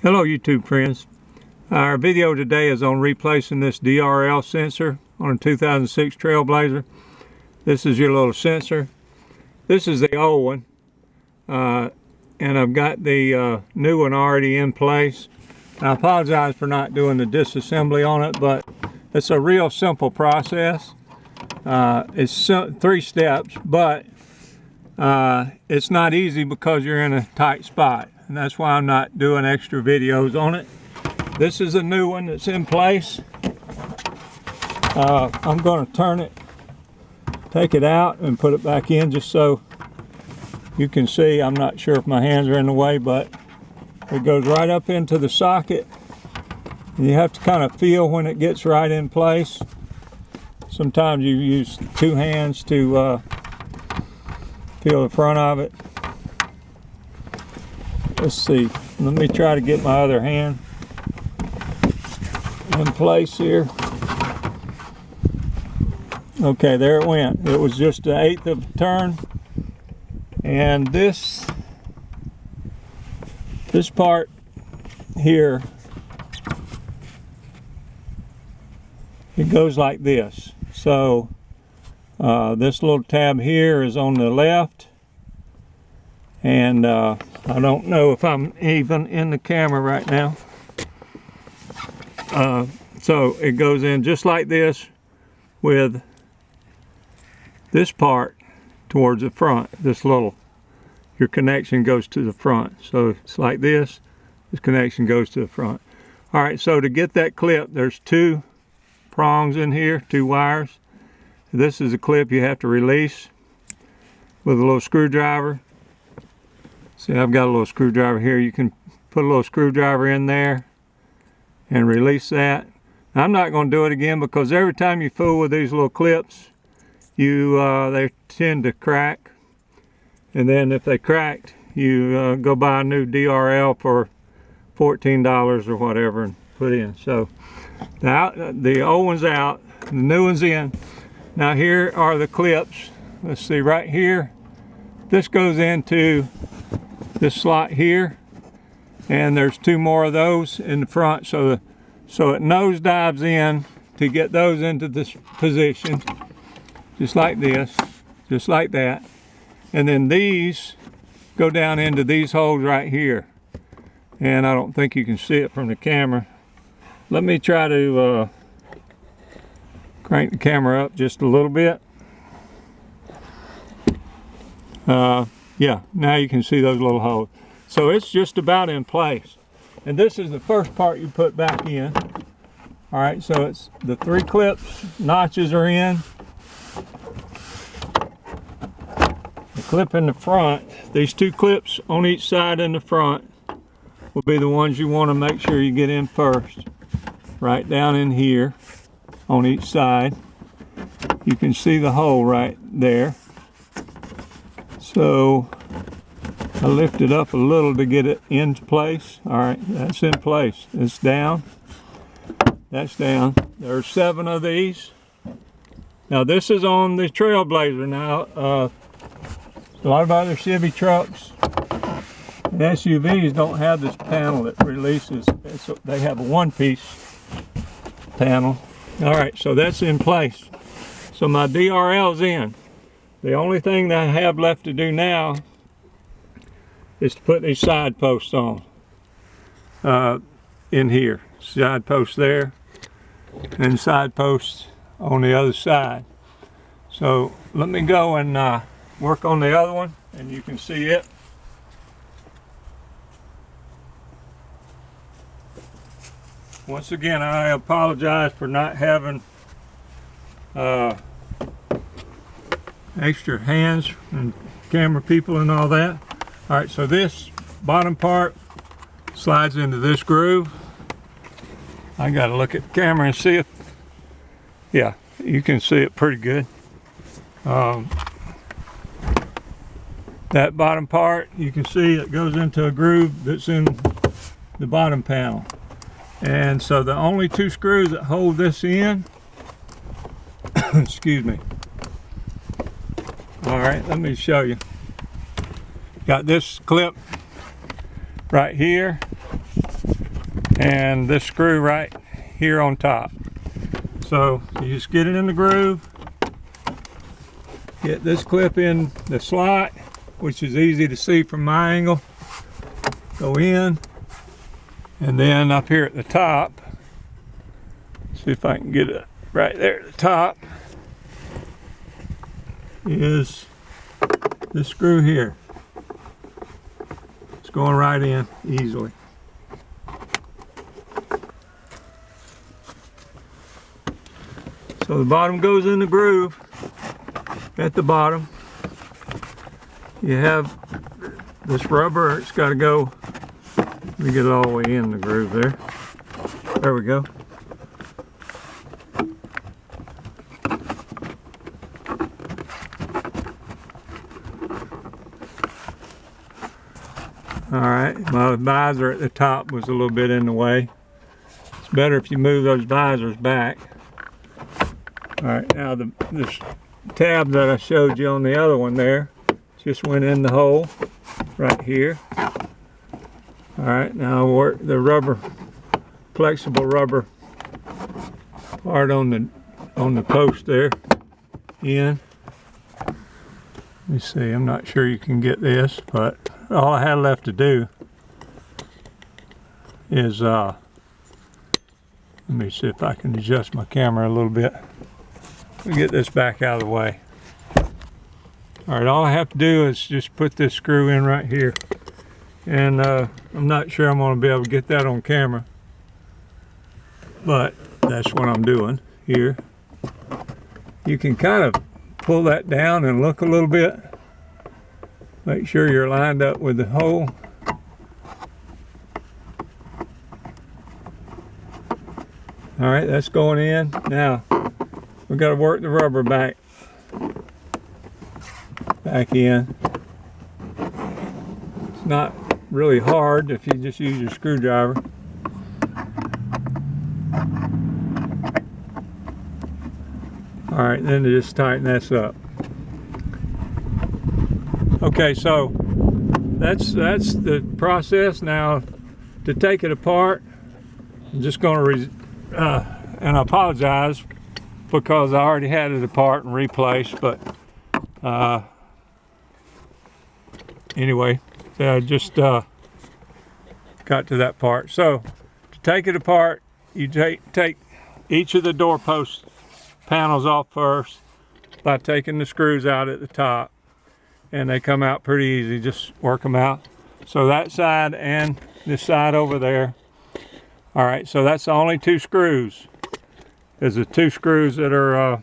Hello YouTube friends. Our video today is on replacing this DRL sensor on a 2006 Trailblazer. This is your little sensor. This is the old one, and I've got the new one already in place. I apologize for not doing the disassembly on it, but it's a real simple process. It's 3 steps, but it's not easy because you're in a tight spot. And that's why I'm not doing extra videos on it. This is a new one that's in place. I'm going to turn it, take it out and put it back in just so you can see. I'm not sure if my hands are in the way, but it goes right up into the socket. And you have to kind of feel when it gets right in place. Sometimes you use 2 hands to feel the front of it. Let's see, let me try to get my other hand in place here. Okay, there it went. It was just an 1/8 of a turn. And this part here, it goes like this. So this little tab here is on the left, and I don't know if I'm even in the camera right now. So it goes in just like this, with this part towards the front. Your connection goes to the front. So it's like this connection goes to the front. All right, so to get that clip, there's 2 prongs in here, 2 wires. This is a clip you have to release with a little screwdriver. See, I've got a little screwdriver here. You can put a little screwdriver in there and release that. Now, I'm not going to do it again because every time you fool with these little clips, they tend to crack. And then if they cracked, you go buy a new DRL for $14 or whatever and put in. So the old one's out, the new one's in. Now here are the clips. Let's see, right here, this goes into this slot here, and there's 2 more of those in the front, so it nose dives in to get those into this position, just like this, just like that. And then these go down into these holes right here, and I don't think you can see it from the camera. Let me try to crank the camera up just a little bit. Yeah, now you can see those little holes. So it's just about in place. And this is the first part you put back in. All right, so it's the 3 clips, notches are in. The clip in the front, these 2 clips on each side in the front will be the ones you want to make sure you get in first. Right down in here on each side. You can see the hole right there. So I lift it up a little to get it into place. All right, that's in place. It's down. That's down. There's 7 of these. Now this is on the Trailblazer. Now a lot of other Chevy trucks and SUVs don't have this panel that releases. They have a 1-piece panel. All right, so that's in place. So my DRL's in. The only thing that I have left to do now is to put these side posts on in here. Side posts there and side posts on the other side. So let me go and work on the other one, and you can see it. Once again, I apologize for not having extra hands and camera people and all that. All right, so this bottom part slides into this groove. I gotta look at the camera and see it. Yeah, you can see it pretty good. That bottom part, you can see it goes into a groove that's in the bottom panel. And so the only 2 screws that hold this in, excuse me. All right, let me show you. Got this clip right here, and this screw right here on top. So you just get it in the groove, get this clip in the slot, which is easy to see from my angle, go in, and then up here at the top, see if I can get it right there at the top, is this screw here. It's going right in easily. So the bottom goes in the groove at the bottom. You have this rubber, it's got to go, let me get it all the way in the groove there. There we go. Alright, my visor at the top was a little bit in the way. It's better if you move those visors back. Alright, now this tab that I showed you on the other one there just went in the hole right here. Alright, now I'll work the rubber, flexible rubber part on the post there in. Let me see, I'm not sure you can get this, but all I had left to do is let me see if I can adjust my camera a little bit. Let me get this back out of the way. Alright, all I have to do is just put this screw in right here. And I'm not sure I'm going to be able to get that on camera, but that's what I'm doing here. You can kind of pull that down and look a little bit. Make sure you're lined up with the hole. Alright, that's going in. Now, we've got to work the rubber back in. It's not really hard if you just use your screwdriver. Alright, then just tighten this up. Okay, so that's the process. Now, to take it apart, I'm just going to, and I apologize because I already had it apart and replaced, but anyway, I just got to that part. So, to take it apart, you take each of the doorpost panels off first by taking the screws out at the top. And they come out pretty easy, just work them out. So that side and this side over there. All right, so that's the only two screws. There's the two screws that are